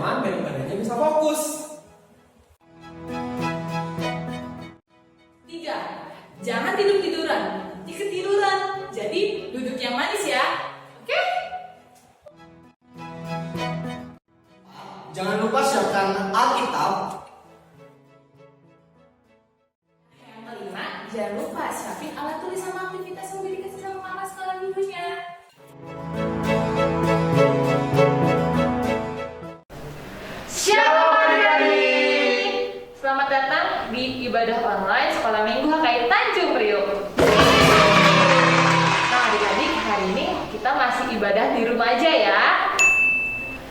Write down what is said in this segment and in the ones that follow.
nyaman biar ibadahnya bisa fokus. 3. Jangan tidur-tiduran, nanti ketiduran. Jadi duduk yang manis ya. Oke? Jangan lupa siapkan Alkitab. Yang kelima, jangan lupa siapin alat tulis sama aktivitas yang udah dikasih sama mama sekolah minggunya. Shalom adik-adik. Selamat datang di ibadah online sekolah minggu HKI Tanjung Priok. Nah adik-adik, hari ini kita masih ibadah di rumah aja ya.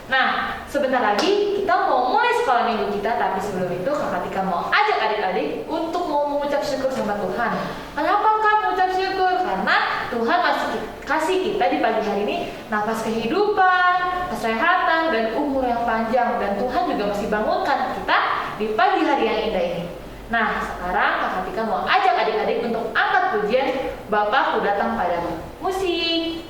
Nah, sebentar lagi kita mau mulai sekolah minggu kita, tapi sebelum itu Kakak Tika mau ajak adik-adik untuk mau mengucap syukur sama Tuhan. Kenapa Kak mengucap syukur? Karena Tuhan masih kasih kita di pagi hari ini nafas kehidupan, kesehatan, dan umur yang panjang. Dan Tuhan juga masih bangunkan kita di pagi hari yang indah ini. Nah, sekarang Kakak Tika mau ajak adik-adik untuk angkat pujian Bapakku Datang Padamu. Musik!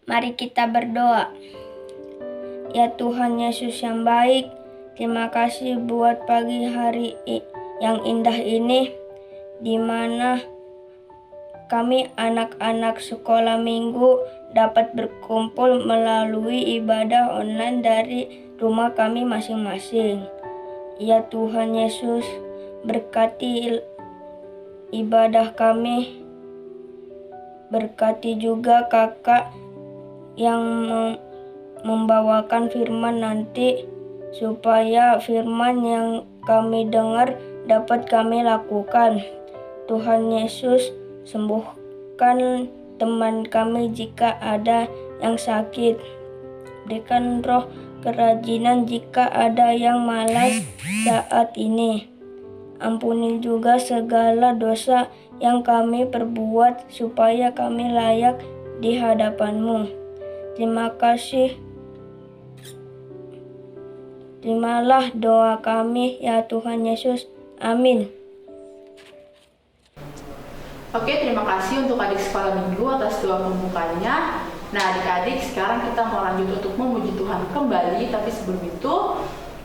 Mari kita berdoa. Ya Tuhan Yesus yang baik, terima kasih buat pagi hari yang indah ini, di mana kami anak-anak sekolah minggu dapat berkumpul melalui ibadah online dari rumah kami masing-masing. Ya Tuhan Yesus, berkati ibadah kami, berkati juga kakak yang membawakan firman nanti, supaya firman yang kami dengar dapat kami lakukan. Tuhan Yesus, sembuhkan teman kami jika ada yang sakit. Berikan roh kerajinan jika ada yang malas saat ini. Ampuni juga segala dosa yang kami perbuat, supaya kami layak di hadapan-Mu. Terima kasih. Terimalah doa kami ya Tuhan Yesus. Amin. Oke, terima kasih untuk adik sekolah minggu atas doa pembukanya. Nah, adik-adik, sekarang kita mau lanjut untuk memuji Tuhan kembali. Tapi sebelum itu,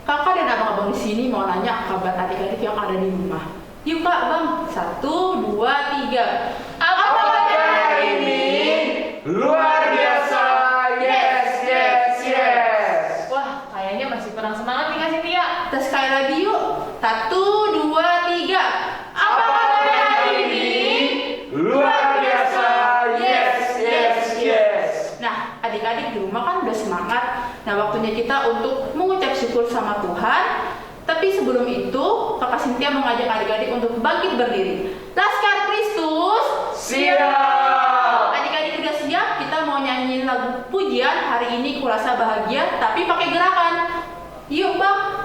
kakak dan abang-abang di sini mau nanya kabar adik-adik yang ada di rumah. Yuk kak, bang. 1, 2, 3. Apa kabar hari ini? Luar biasa. Yes, yes, yes. Wah, kayaknya masih kurang semangat nih Kak Cynthia. Kita sekali lagi yuk. 1, 2, 3. Apa kabar hari ini? Luar biasa. Yes, yes, yes. Nah, adik-adik di rumah kan udah semangat. Nah, waktunya kita untuk mengucap syukur sama Tuhan. Tapi sebelum itu, Kakak Cynthia mengajak adik-adik untuk bangkit berdiri. Laskar Kristus. Siap. Adik-adik udah siap? Kita mau nyanyiin lagu pujian. Hari ini kurasa bahagia, tapi pakai gerakan. Yuk, Bang.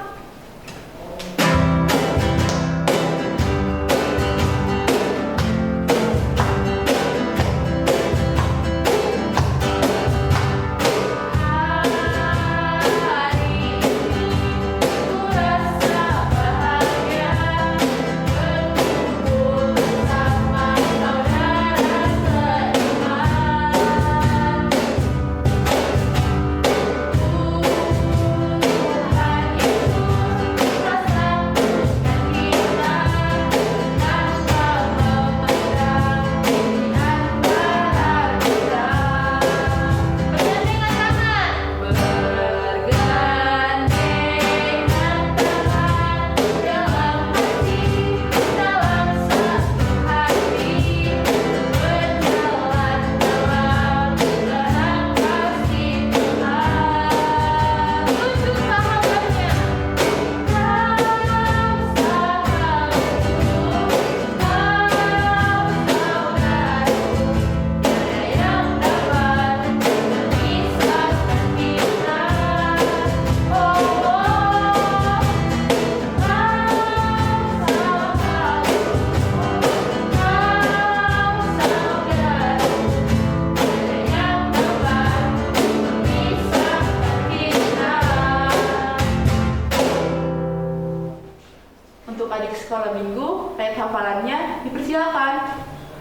Untuk adik sekolah minggu, ayat hafalannya dipersilakan.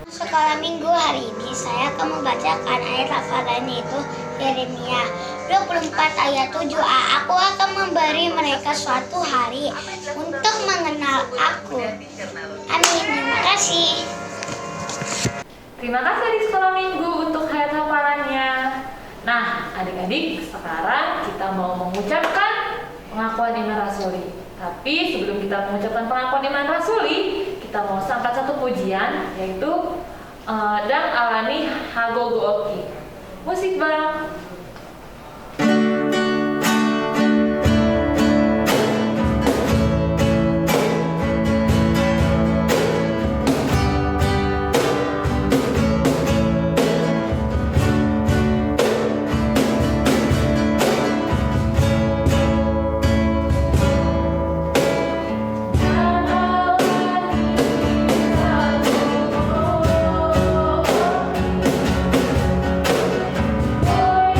Sekolah minggu hari ini saya akan membacakan ayat hafalannya itu Yeremia 24 ayat 7a. Aku akan memberi mereka suatu hari untuk mengenal aku. Amin. Terima kasih. Terima kasih adik sekolah minggu untuk ayat hafalannya. Nah, adik-adik, sekarang kita mau mengucapkan pengakuan iman rasuli. Tapi sebelum kita mengucapkan pengakuan iman rasuli, kita mau sangkat satu pujian, yaitu Dang Alani Hagogo Oki. Musik Bang. Oh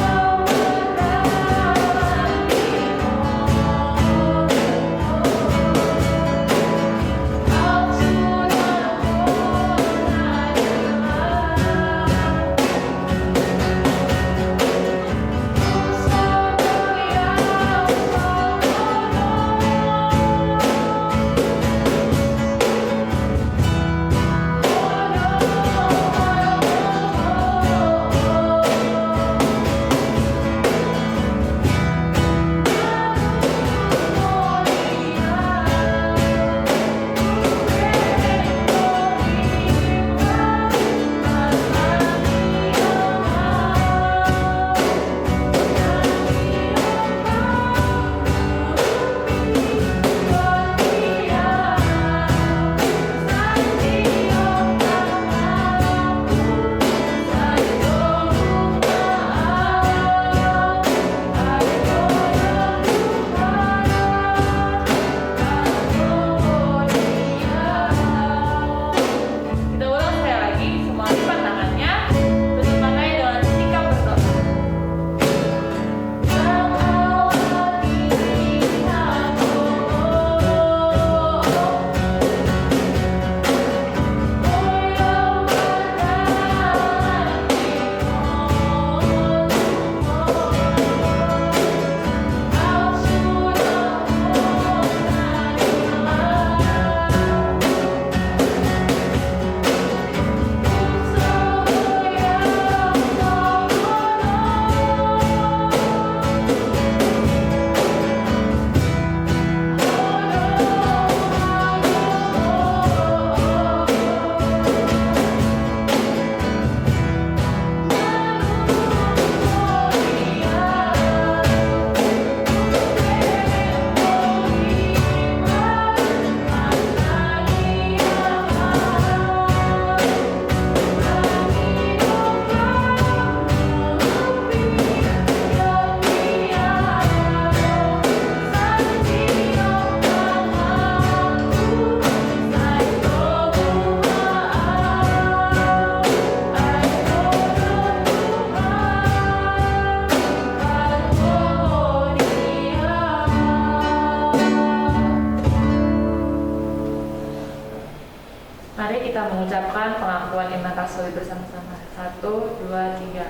Mari kita mengucapkan pengakuan iman rasuli bersama-sama. 1, 2, 3.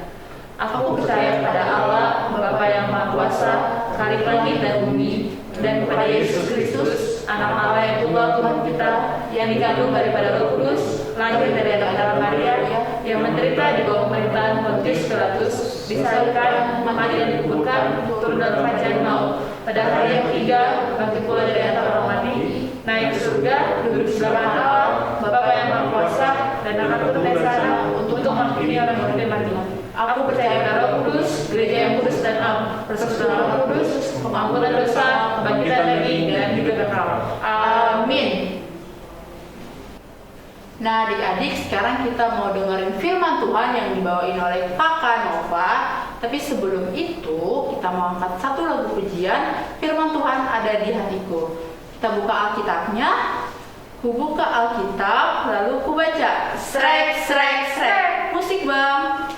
Aku percaya pada Allah, Bapa yang Maha Kuasa, Khalik langit dan bumi, dan kepada Yesus Kristus, Anak Allah yang tunggal Tuhan kita, yang dikandung daripada Roh Kudus, lahir dari anak Maria, yang menderita di bawah pemerintahan Pontius Pilatus, disalibkan, mati dan dikuburkan, turun dalam kerajaan maut. Pada hari yang ketiga, bangkit pula dari antara orang mati, naik ke surga, duduk di sebelah kanan Allah, Bapa yang Maha Kuasa, dan akan turun dari sana untuk menghakimi orang yang hidup dan mati. Aku percaya pada Roh Kudus, gereja yang kudus dan am, persekutuan Roh Kudus, pengampunan dosa, kebangkitan lagi, dan hidup kekal. Amin. Nah adik-adik, sekarang kita mau dengerin firman Tuhan yang dibawain oleh Kakak Nova. Tapi sebelum itu, kita mau angkat satu lagu pujian, Firman Tuhan Ada di Hatiku. Kita buka Alkitabnya, ku buka Alkitab, lalu ku baca. Srek, srek, srek. Musik bang.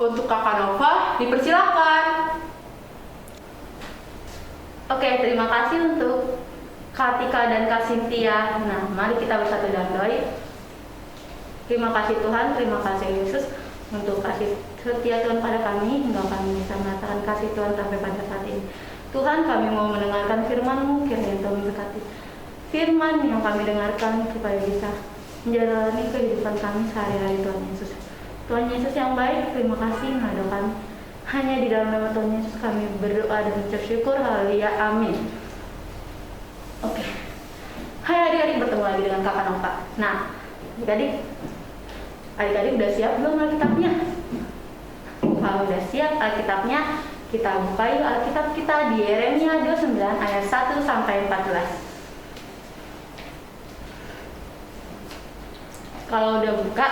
Untuk Kakak Nova, dipersilakan. Oke, terima kasih untuk Kak Tika dan Kak Cynthia. Nah, mari kita bersatu dalam doa. Terima kasih Tuhan, terima kasih Yesus untuk kasih setia Tuhan pada kami hingga kami bisa merasakan kasih Tuhan sampai pada saat ini. Tuhan, kami mau mendengarkan firman-Mu, kiranya Tuhan berkati firman yang kami dengarkan supaya bisa menjalani kehidupan kami sehari-hari Tuhan Yesus. Tuhan Yesus yang baik, terima kasih mengadokan. Hanya di dalam nama Tuhan Yesus kami berdoa dan bersyukur. Haleluya, amin. Oke. Hai adik-adik, bertemu lagi dengan Kakak Nova. Nah, adik-adik udah siap belum Alkitabnya? Kalau udah siap Alkitabnya, kita buka yuk Alkitab kita di Yeremia 29 ayat 1 sampai 14. Kalau udah buka,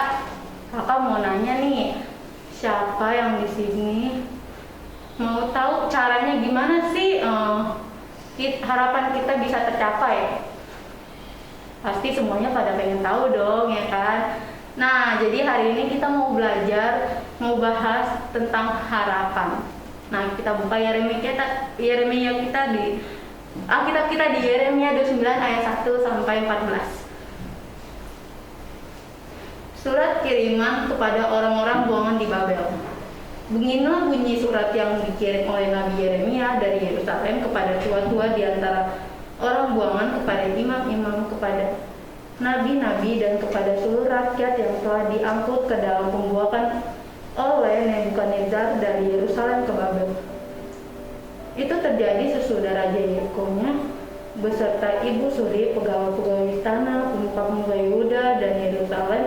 Kakak mau nanya nih, siapa yang di sini mau tahu caranya gimana sih harapan kita bisa tercapai? Pasti semuanya pada pengen tahu dong, ya kan? Nah, jadi hari ini kita mau belajar, mau bahas tentang harapan. Nah, kita buka Yeremia kita di Alkitab kita di Yeremia 29 ayat 1 sampai 14. Surat kiriman kepada orang-orang buangan di Babel. Beginilah bunyi surat yang dikirim oleh Nabi Yeremia dari Yerusalem kepada tua-tua di antara orang buangan, kepada imam-imam, kepada nabi-nabi, dan kepada seluruh rakyat yang telah diangkut ke dalam pembuangan oleh Nebukadnezar dari Yerusalem ke Babel. Itu terjadi sesudah Raja Yekonya beserta ibu suri, pegawai-pegawai istana, pemuka-pemuka Yehuda dan Yerusalem,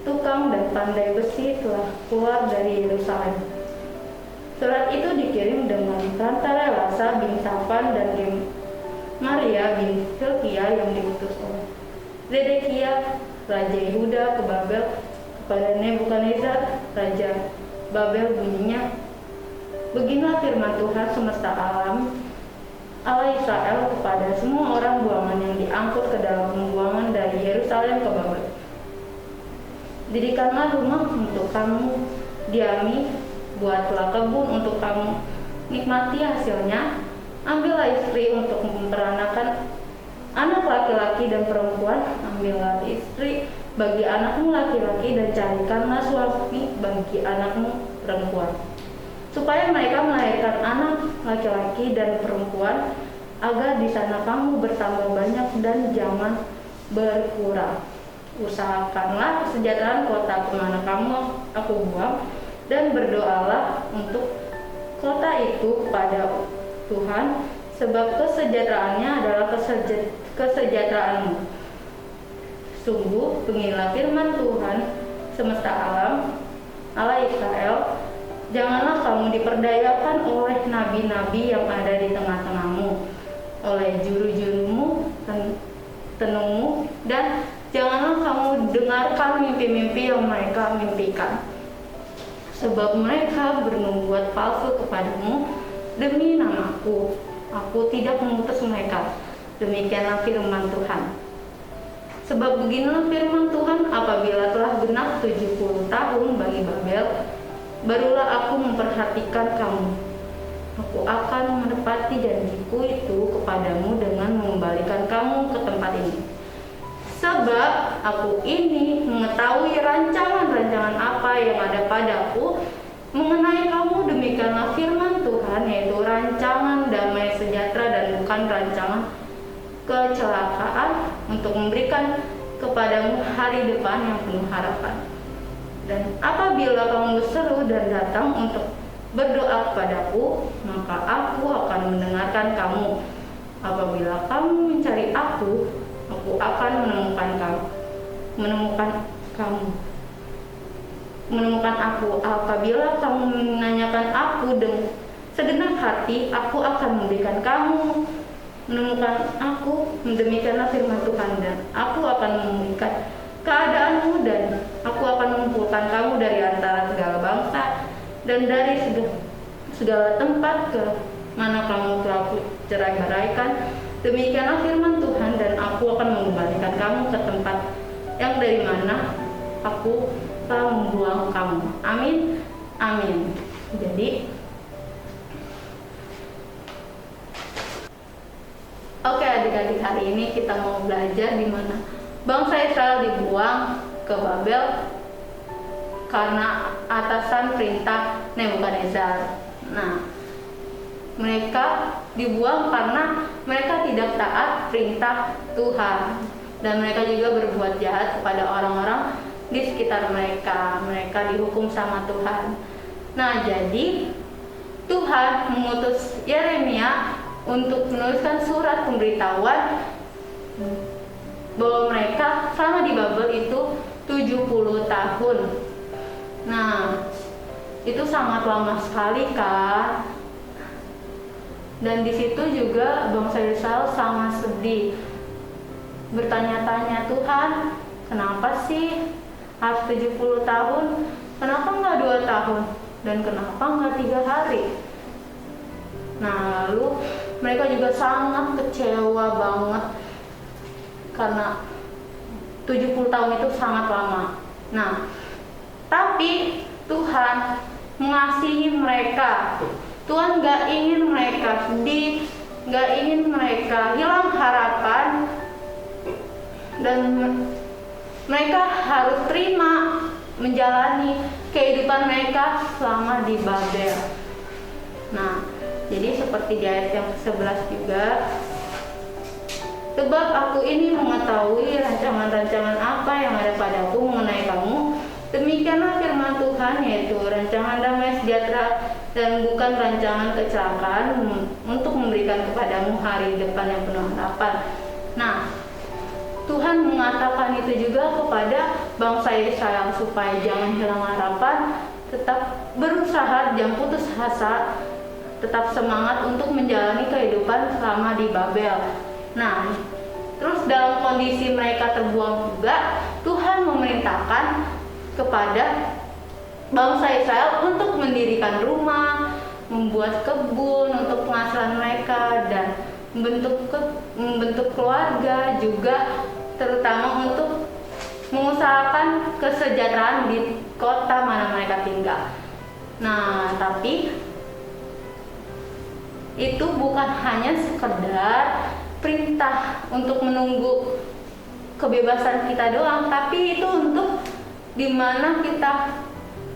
tukang dan pandai besi telah keluar dari Yerusalem. Surat itu dikirim dengan perantara Elasa bin Safan dan Maria bin Hilkia yang diutus oleh Zedekia, Raja Yehuda ke Babel kepada Nebukadnezar, Raja Babel, bunyinya, beginilah firman Tuhan semesta alam, Allah Israel, kepada semua orang buangan yang diangkut ke dalam pembuangan dari Yerusalem ke Babel. Dirikanlah rumah untuk kamu diami, buatlah kebun untuk kamu nikmati hasilnya, ambillah istri untuk memperanakan anak laki-laki dan perempuan, ambillah istri bagi anakmu laki-laki dan carikanlah suami bagi anakmu perempuan, supaya mereka melahirkan anak laki-laki dan perempuan, agar di sana kamu bertambah banyak dan jangan berkurang. Usahakanlah kesejahteraan kota kemana kamu aku buang, dan berdoalah untuk kota itu kepada Tuhan, sebab kesejahteraannya adalah kesejahteraanmu. Sungguh beginilah firman Tuhan semesta alam, Allah Israel, janganlah kamu diperdayakan oleh nabi-nabi yang ada di tengah-tengahmu, oleh juru-jurumu, tenungmu, dan janganlah kamu dengarkan mimpi-mimpi yang mereka mimpikan. Sebab mereka bernubuat palsu kepadamu demi namaku. Aku tidak mengutus mereka. Demikianlah firman Tuhan. Sebab beginilah firman Tuhan, apabila telah genap 70 tahun bagi Babel, barulah aku memperhatikan kamu. Aku akan menepati janjiku itu kepadamu dengan mengembalikan kamu ke tempat ini. Sebab aku ini mengetahui rancangan-rancangan apa yang ada padaku mengenai kamu, demikianlah firman Tuhan, yaitu rancangan damai sejahtera dan bukan rancangan kecelakaan, untuk memberikan kepadamu hari depan yang penuh harapan. Dan apabila kamu berseru dan datang untuk berdoa kepadaku, maka aku akan mendengarkan kamu. Apabila kamu mencari aku akan menemukan aku. Apabila kamu menanyakan aku dengan segenap hati, aku akan memberikan kamu menemukan aku. Demikianlah firman Tuhan, dan aku akan memulihkan keadaanmu, dan aku akan mengumpulkan kamu dari antara segala bangsa dan dari segala tempat ke mana kamu telah cerai-beraikan. Demikianlah firman Tuhan, dan aku akan mengembalikan kamu ke tempat yang dari mana aku telah membuang kamu. Amin, amin. Jadi, oke adik-adik, hari ini kita mau belajar di mana bangsa Israel dibuang ke Babel karena atasan perintah Nebukadnezar. Nah, mereka dibuang karena mereka tidak taat perintah Tuhan, dan mereka juga berbuat jahat kepada orang-orang di sekitar mereka. Mereka dihukum sama Tuhan. Nah, jadi Tuhan mengutus Yeremia untuk menuliskan surat pemberitahuan bahwa mereka selama di Babel itu 70 tahun. Nah, itu sangat lama sekali kan? Dan di situ juga bangsa Israel sangat sedih, bertanya-tanya, Tuhan, kenapa sih harus 70 tahun? Kenapa nggak 2 tahun? Dan kenapa nggak 3 hari? Nah, lalu mereka juga sangat kecewa banget karena 70 tahun itu sangat lama. Nah, tapi Tuhan mengasihi mereka. Tuhan gak ingin mereka sedih, gak ingin mereka hilang harapan, dan mereka harus terima menjalani kehidupan mereka selama di Babel. Nah, jadi seperti di ayat yang ke-11 juga, sebab aku ini mengetahui rancangan-rancangan apa yang ada padaku mengenai kamu, demikianlah firman Tuhan, yaitu rancangan damai sejahtera dan bukan rancangan kecelakaan, untuk memberikan kepadamu hari depan yang penuh harapan. Nah, Tuhan mengatakan itu juga kepada bangsa Israel supaya jangan hilang harapan, tetap berusaha, jangan putus asa, tetap semangat untuk menjalani kehidupan selama di Babel. Nah, terus dalam kondisi mereka terbuang juga, Tuhan memerintahkan kepada bangsa Israel untuk mendirikan rumah, membuat kebun untuk penghasilan mereka, dan membentuk keluarga juga, terutama untuk mengusahakan kesejahteraan di kota mana mereka tinggal. Nah, tapi itu bukan hanya sekedar perintah untuk menunggu kebebasan kita doang, tapi itu untuk dimana kita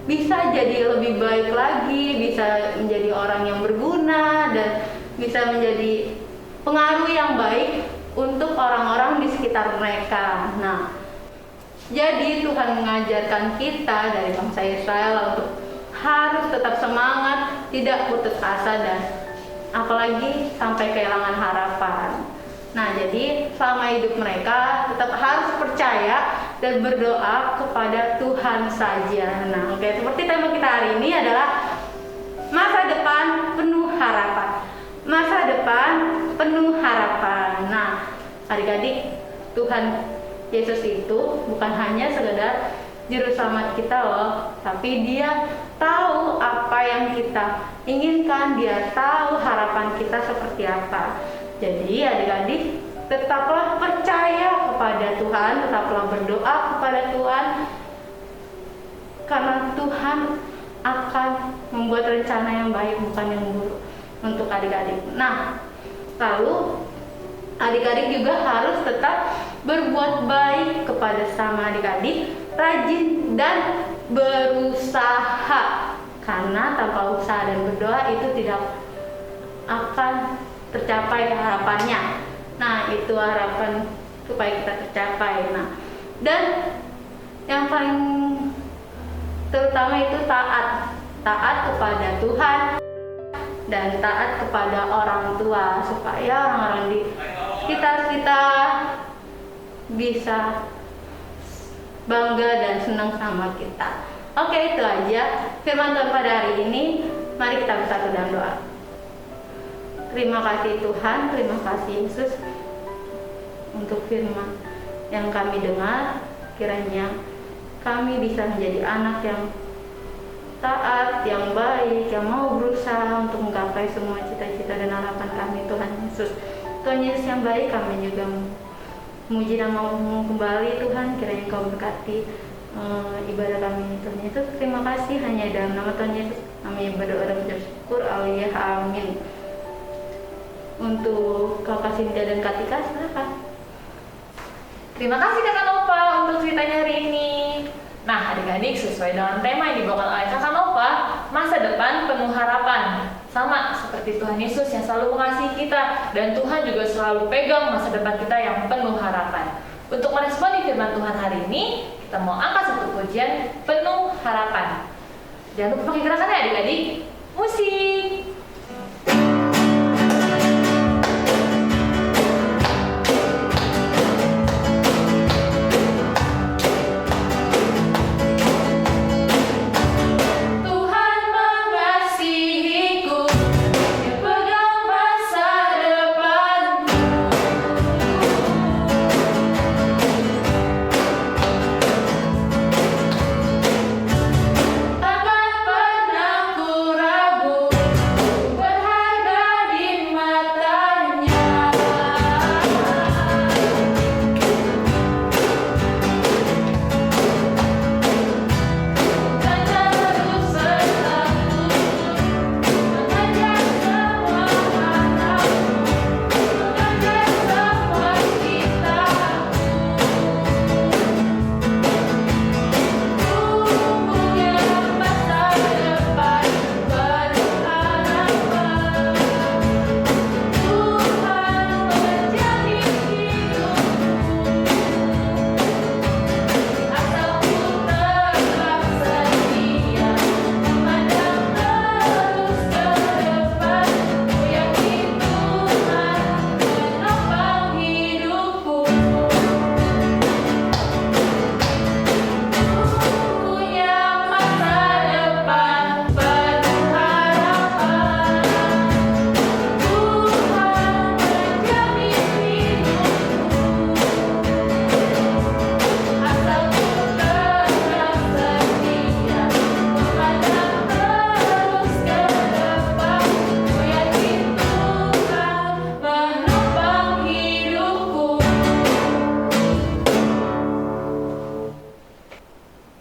bisa jadi lebih baik lagi, bisa menjadi orang yang berguna, dan bisa menjadi pengaruh yang baik untuk orang-orang di sekitar sekitar mereka. Nah, jadi Tuhan mengajarkan kita dari bangsa Israel untuk harus tetap semangat, tidak putus asa, dan apalagi sampai kehilangan harapan. Nah, jadi selama hidup mereka tetap harus percaya dan berdoa kepada Tuhan saja. Nah, oke, seperti tema kita hari ini adalah masa depan penuh harapan. Masa depan penuh harapan. Nah, adik-adik, Tuhan Yesus itu bukan hanya sekedar juru selamat kita loh, tapi Dia tahu apa yang kita inginkan, Dia tahu harapan kita seperti apa. Jadi adik-adik, tetaplah percaya kepada Tuhan, tetaplah berdoa kepada Tuhan, karena Tuhan akan membuat rencana yang baik, bukan yang buruk untuk adik-adik. Nah, lalu adik-adik juga harus tetap berbuat baik kepada sama adik-adik, rajin dan berusaha, karena tanpa usaha dan berdoa itu tidak akan tercapai harapannya. Nah, itu harapan supaya kita tercapai. Nah, dan yang paling terutama itu taat kepada Tuhan dan taat kepada orang tua, supaya orang-orang di sekitar kita bisa bangga dan senang sama kita. Oke, itu aja firman Tuhan pada hari ini. Mari kita bersatu dalam doa. Terima kasih Tuhan, terima kasih Yesus untuk firman yang kami dengar. Kiranya kami bisa menjadi anak yang taat, yang baik, yang mau berusaha untuk menggapai semua cita-cita dan harapan kami, Tuhan Yesus. Tuhan Yesus yang baik, kami juga memuji namamu kembali Tuhan. Kiranya Kau berkati ibadah kami, Tuhan Yesus. Terima kasih, hanya dalam nama Tuhan Yesus kami berdoa dan bersyukur. Aliyah, amin. Untuk Kakak Sintia dan Katika, silakan. Terima kasih Kakak Nova untuk ceritanya hari ini. Nah, adik-adik, sesuai dengan tema yang dibawakan oleh Kakak Nova, masa depan penuh harapan. Sama seperti Tuhan Yesus yang selalu mengasihi kita, dan Tuhan juga selalu pegang masa depan kita yang penuh harapan. Untuk meresponi firman Tuhan hari ini, kita mau angkat satu pujian penuh harapan. Jangan lupa pakai gerakannya adik-adik. Musik!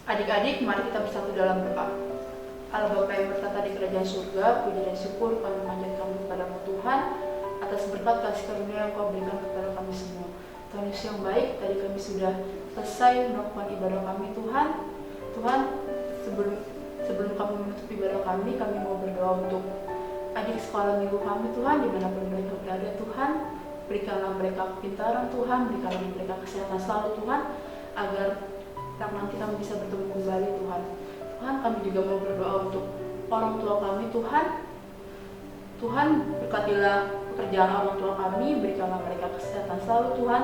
Adik-adik, mari kita bersatu dalam doa. Allah Bapa yang bertata di kerajaan surga, puji dan syukur kami memanjatkan kepadamu Tuhan atas berkat kasih karunia yang Kau berikan kepada kami semua. Tuhan Yesus yang baik, tadi kami sudah selesai melakukan ibadah kami Tuhan. Tuhan, sebelum kami menutup ibadah kami mau berdoa untuk adik sekolah minggu kami Tuhan, dimanapun mereka berada Tuhan. berikanlah mereka kepintaran Tuhan, berikanlah mereka kesehatan selalu Tuhan, agar nanti kami bisa bertemu kembali Tuhan. Tuhan, kami juga mau berdoa untuk orang tua kami Tuhan. Tuhan, berkatilah pekerjaan orang tua kami, berikanlah mereka kesehatan selalu Tuhan.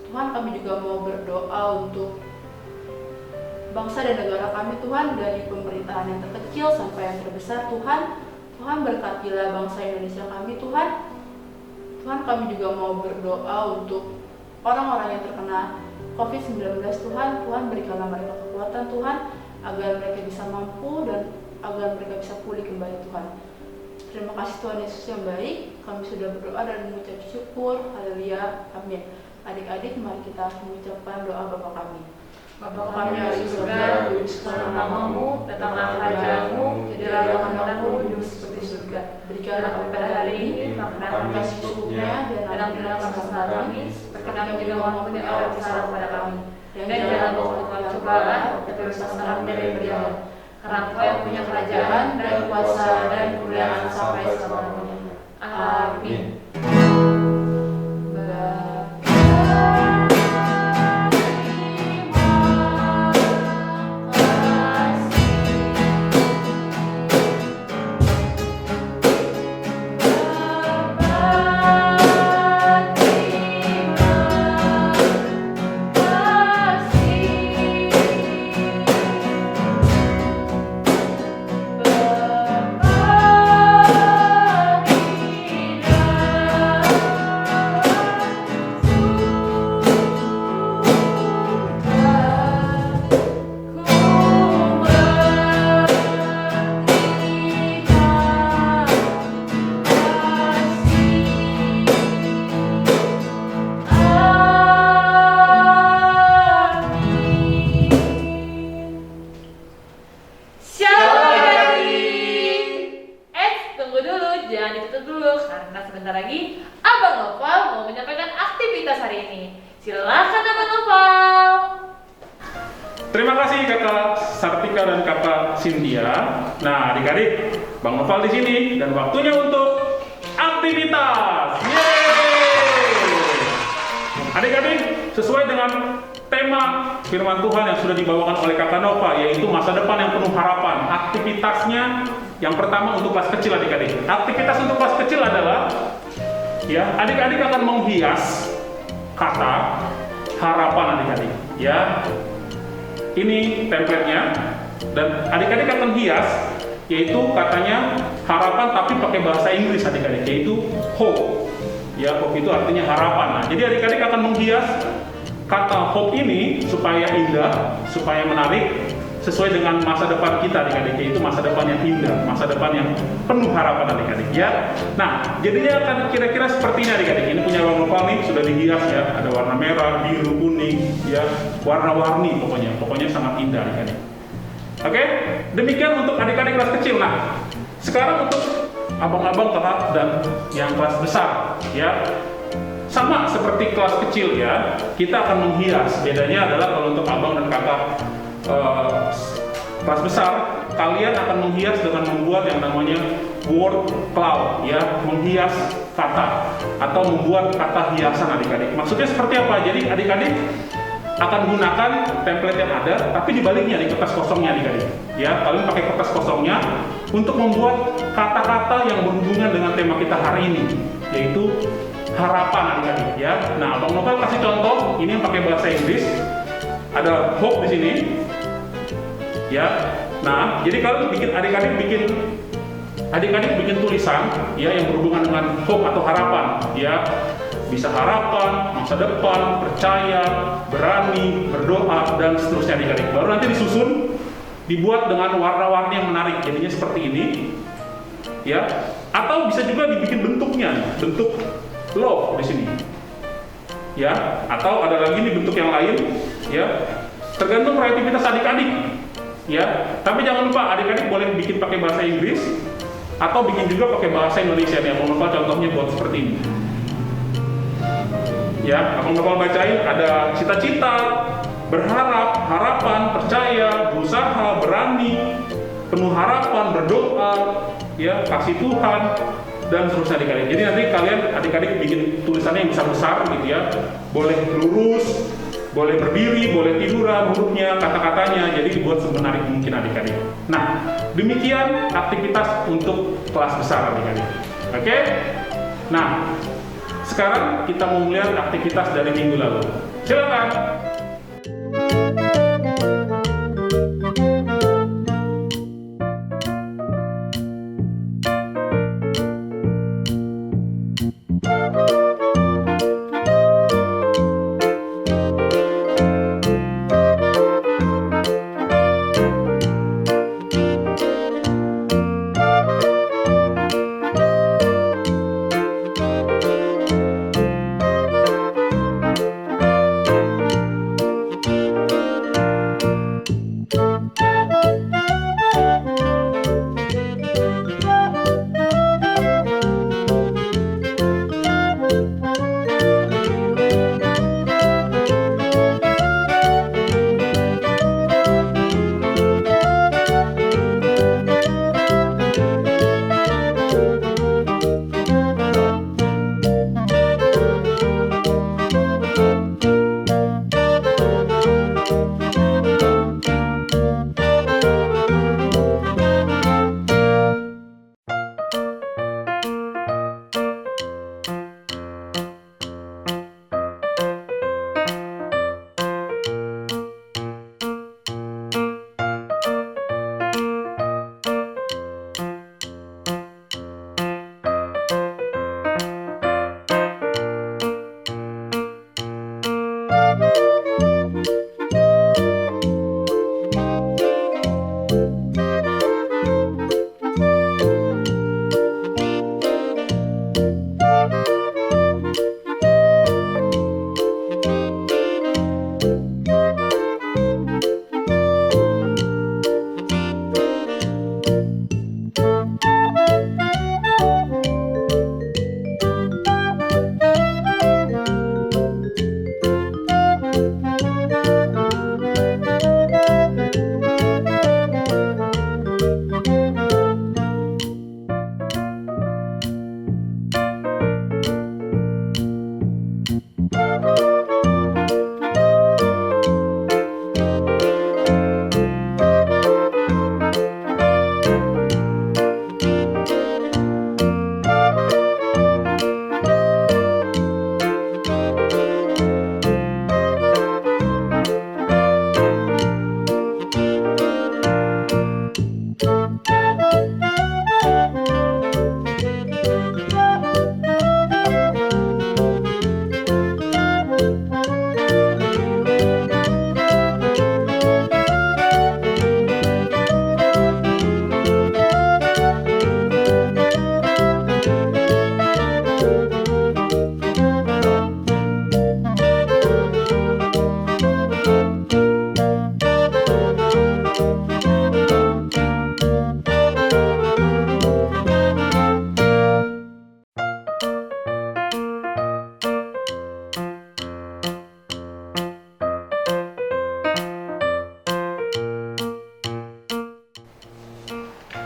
Tuhan, kami juga mau berdoa untuk bangsa dan negara kami Tuhan, dari pemerintahan yang terkecil sampai yang terbesar Tuhan. Tuhan, berkatilah bangsa Indonesia kami Tuhan. Tuhan, kami juga mau berdoa untuk orang-orang yang terkena COVID-19 Tuhan. Tuhan, berikanlah mereka kekuatan Tuhan, agar mereka bisa mampu dan agar mereka bisa pulih kembali Tuhan. Terima kasih Tuhan Yesus yang baik, kami sudah berdoa dan mengucap syukur. Haleluya, amin. Adik-adik, mari kita mengucapkan doa Bapa kami. Bapa kami yang di surga, dikuduskanlah namamu, datanglah kerajaanmu, jadilah kehendakmu di bumi seperti surga. Berikanlah kami pada hari ini makanan kami secukupnya, dan ampunilah kesalahan kami, seperti kami juga mengampuni orang yang bersalah kepada kami. Dan jangan bawa kami ke cobaan, tetapi bebaskanlah kami dari yang jahat. Karena Engkau yang punya kerajaan dan kuasa dan kemuliaan sampai selama-lamanya. Amin. Sebentar lagi Abang Noval mau menyampaikan aktivitas hari ini. Silakan Abang Noval. Terima kasih Kakak Sartika dan Kakak Cynthia. Nah, adik-adik, Bang Noval di sini dan waktunya untuk aktivitas. Yeay! Adik-adik, sesuai dengan tema firman Tuhan yang sudah dibawakan oleh Kakak Nova, yaitu masa depan yang penuh harapan. Aktivitasnya yang pertama untuk kelas kecil, adik-adik. Aktivitas untuk kelas kecil adalah, ya, adik-adik akan menghias kata harapan, adik-adik. Ya, ini template-nya, dan adik-adik akan hias, yaitu katanya harapan tapi pakai bahasa Inggris, adik-adik, yaitu hope. Ya, hope itu artinya harapan. Nah, jadi adik-adik akan menghias kata hope ini supaya indah, supaya menarik, sesuai dengan masa depan kita, adik-adik, yaitu masa depan yang indah, masa depan yang penuh harapan, adik-adik, ya. Nah, jadinya akan kira-kira seperti ini, adik-adik. Ini punya Bang Noval nih, sudah dihias ya, ada warna merah, biru, kuning, ya, warna-warni pokoknya sangat indah, adik-adik. Oke, demikian untuk adik-adik kelas kecil. Nah, sekarang untuk abang-abang, kakak, dan yang kelas besar, ya. Sama seperti kelas kecil ya, kita akan menghias. Bedanya adalah kalau untuk abang dan kakak kelas besar, kalian akan menghias dengan membuat yang namanya word cloud, ya, menghias kata atau membuat kata hiasan, adik-adik. Maksudnya seperti apa? Jadi adik-adik akan gunakan template yang ada, tapi dibaliknya di kertas kosongnya, adik-adik. Ya, kalian pakai kertas kosongnya untuk membuat kata-kata yang berhubungan dengan tema kita hari ini, yaitu harapan, adik-adik, ya. Nah, Abang Novel kasih contoh, ini yang pakai bahasa Inggris. Ada hope di sini. Ya. Nah, jadi kalau adik-adik bikin tulisan ya yang berhubungan dengan hope atau harapan, ya. Bisa harapan, masa depan, percaya, berani, berdoa, dan seterusnya, adik-adik. Baru nanti disusun, dibuat dengan warna-warni yang menarik. Jadinya seperti ini. Ya. Atau bisa juga dibikin bentuknya, bentuk love di sini, ya, atau ada lagi nih bentuk yang lain, ya, tergantung kreativitas adik-adik, ya. Tapi jangan lupa adik-adik boleh bikin pakai bahasa Inggris atau bikin juga pakai bahasa Indonesia nih. Abang Noval contohnya buat seperti ini, ya. Abang Noval bacain ada cita-cita, berharap, harapan, percaya, berusaha, berani, penuh harapan, berdoa, ya, kasih Tuhan, dan seterusnya adik-adik. Jadi nanti kalian adik-adik bikin tulisannya yang besar-besar gitu ya. Boleh lurus, boleh berdiri, boleh tiduran hurufnya, kata-katanya. Jadi dibuat semenarik mungkin adik-adik. Nah, demikian aktivitas untuk kelas besar adik-adik. Oke? Nah, sekarang kita mau melihat aktivitas dari minggu lalu. Silakan.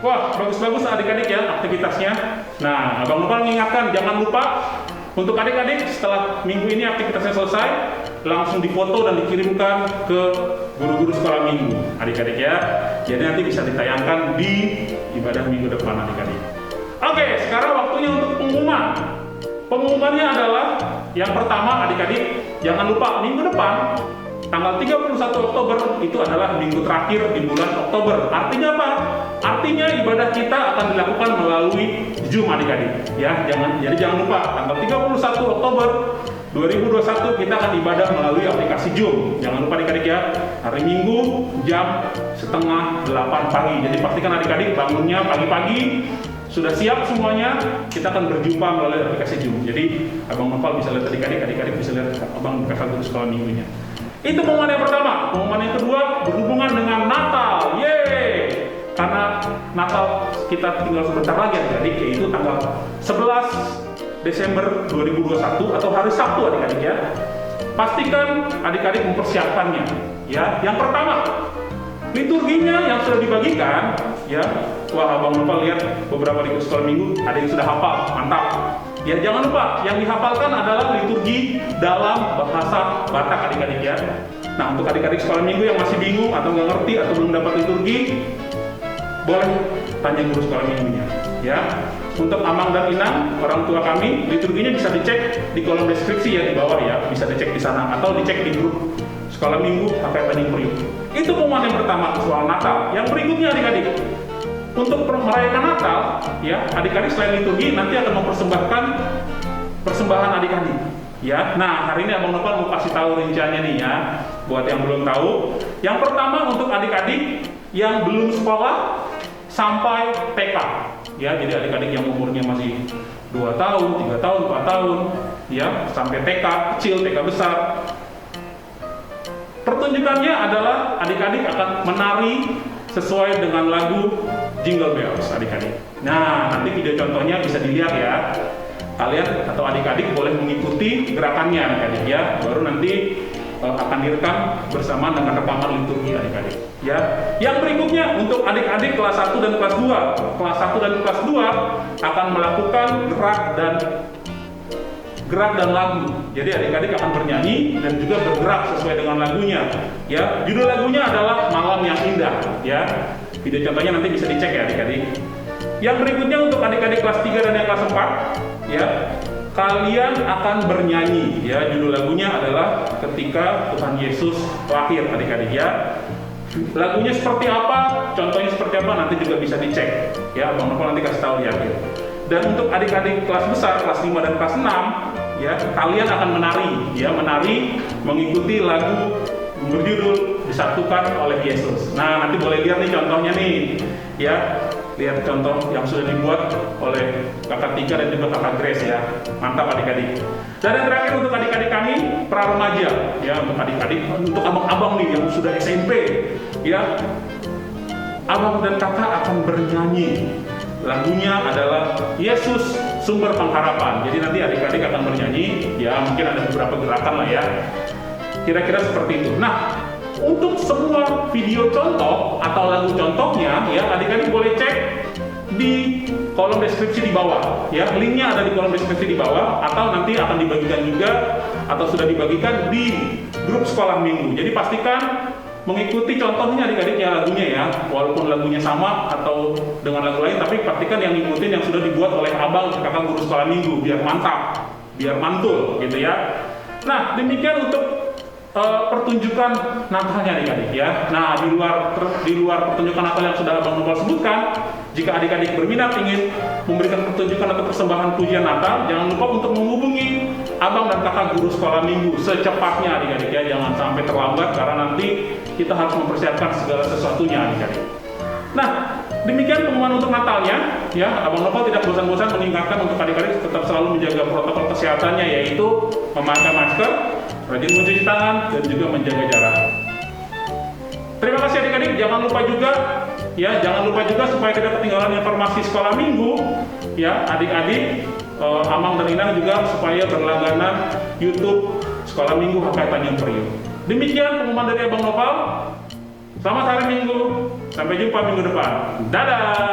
Wah, bagus-bagus adik-adik ya aktivitasnya. Nah, Abang Nopal mengingatkan, jangan lupa untuk adik-adik setelah minggu ini aktivitasnya selesai, langsung difoto dan dikirimkan ke guru-guru sekolah minggu, adik-adik ya. Jadi nanti bisa ditayangkan di ibadah minggu depan adik-adik. Oke, sekarang waktunya untuk pengumuman. Pengumumannya adalah yang pertama adik-adik, jangan lupa minggu depan tanggal 31 Oktober itu adalah minggu terakhir di bulan Oktober. Artinya apa? Artinya ibadah kita akan dilakukan melalui Zoom adik-adik. Ya, jangan lupa tanggal 31 Oktober 2021 kita akan ibadah melalui aplikasi Zoom. Jangan lupa adik-adik ya. Hari Minggu jam 7:30 pagi. Jadi pastikan adik-adik bangunnya pagi-pagi. Sudah siap semuanya, kita akan berjumpa melalui aplikasi Zoom. Jadi Abang Nopal bisa lihat adik-adik bisa lihat Abang kakak guru sekolah minggunya. Itu pengumuman yang pertama. Pengumuman yang kedua berhubungan dengan Natal. Yeay! Karena Natal kita tinggal sebentar lagi adik-adik, yaitu tanggal 11 Desember 2021 atau hari Sabtu adik-adik ya. Pastikan adik-adik mempersiapkannya. Ya, yang pertama, liturginya yang sudah dibagikan ya. Wah, Abang Nopal lihat beberapa di sekolah minggu ada yang sudah hafal, mantap. Ya, jangan lupa yang dihafalkan adalah liturgi dalam bahasa Batak adik-adik ya. Nah, untuk adik-adik sekolah minggu yang masih bingung atau nggak ngerti atau belum dapat liturgi, boleh tanya guru sekolah minggunya ya. Untuk Amang dan Inang, orang tua kami, liturginya bisa dicek di kolom deskripsi ya di bawah ya, bisa dicek di sana atau dicek di grup sekolah minggu HKI Tanjung Priok. Itu pengumuman yang pertama soal Natal. Yang berikutnya adik-adik, untuk merayakan Natal ya, adik-adik selain liturgi nanti akan mempersembahkan persembahan adik-adik ya. Nah, hari ini Abang Nopal mau kasih tahu rinciannya nih ya, buat yang belum tahu. Yang pertama untuk adik-adik yang belum sekolah sampai TK ya, jadi adik-adik yang umurnya masih 2 tahun, 3 tahun, 4 tahun ya, sampai TK kecil, TK besar. Pertunjukannya adalah adik-adik akan menari sesuai dengan lagu Jingle Bells adik-adik. Nah, nanti video contohnya bisa dilihat ya. Kalian atau adik-adik boleh mengikuti gerakannya adik-adik ya. Baru nanti akan direkam bersama dengan rekaman liturgi adik-adik ya. Yang berikutnya untuk adik-adik kelas 1 dan kelas 2. Kelas 1 dan kelas 2 akan melakukan gerak dan lagu. Jadi adik-adik akan bernyanyi dan juga bergerak sesuai dengan lagunya ya. Judul lagunya adalah Malam yang Indah ya. Video contohnya nanti bisa dicek ya adik-adik. Yang berikutnya untuk adik-adik kelas 3 dan yang kelas 4 ya, kalian akan bernyanyi ya. Judul lagunya adalah Ketika Tuhan Yesus Lahir adik-adik ya. Lagunya seperti apa, contohnya seperti apa nanti juga bisa dicek ya. Abang Nopal nanti kasih tahu di akhir. Dan untuk adik-adik kelas besar, kelas 5 dan kelas 6 ya, kalian akan menari mengikuti lagu berjudul Disatukan oleh Yesus. Nah, nanti boleh lihat nih contohnya nih ya. Lihat contoh yang sudah dibuat oleh kakak Tika dan juga kakak Grace ya. Mantap adik-adik. Dan yang terakhir untuk adik-adik kami pra remaja ya, untuk adik-adik, untuk abang-abang nih yang sudah SMP ya. Abang dan kakak akan bernyanyi. Lagunya adalah Yesus Sumber Pengharapan. Jadi nanti adik-adik akan bernyanyi ya, mungkin ada beberapa gerakan lah ya. Kira-kira seperti itu. Nah, untuk semua video contoh atau lagu contohnya ya, adik-adik boleh cek di kolom deskripsi di bawah ya. Linknya ada di kolom deskripsi di bawah, atau nanti akan dibagikan juga atau sudah dibagikan di grup sekolah minggu. Jadi pastikan mengikuti contohnya adik-adik ya lagunya ya, walaupun lagunya sama atau dengan lagu lain, tapi pastikan yang ngikutin yang sudah dibuat oleh abang kakak guru sekolah minggu, biar mantap, biar mantul gitu ya. Nah, demikian untuk pertunjukan Natalnya adik-adik ya. Nah, di luar pertunjukan Natal yang sudah Abang Nopal sebutkan, jika adik-adik berminat ingin memberikan pertunjukan atau persembahan pujian Natal, jangan lupa untuk menghubungi abang dan kakak guru sekolah minggu secepatnya adik-adik ya. Jangan sampai terlambat karena nanti kita harus mempersiapkan segala sesuatunya adik-adik. Nah, demikian pengumuman untuk Natalnya ya. Abang Nopal tidak bosan-bosan mengingatkan untuk adik-adik tetap selalu menjaga protokol kesehatannya, yaitu memakai masker, rajin mencuci tangan, dan juga menjaga jarak. Terima kasih adik-adik. Jangan lupa juga supaya tidak ketinggalan informasi sekolah minggu ya adik-adik. Amang dan Inang juga supaya berlangganan YouTube sekolah minggu HKI Tanjung Priok. Demikian pengumuman dari Abang Nopal. Selamat hari Minggu. Sampai jumpa minggu depan. Dadah.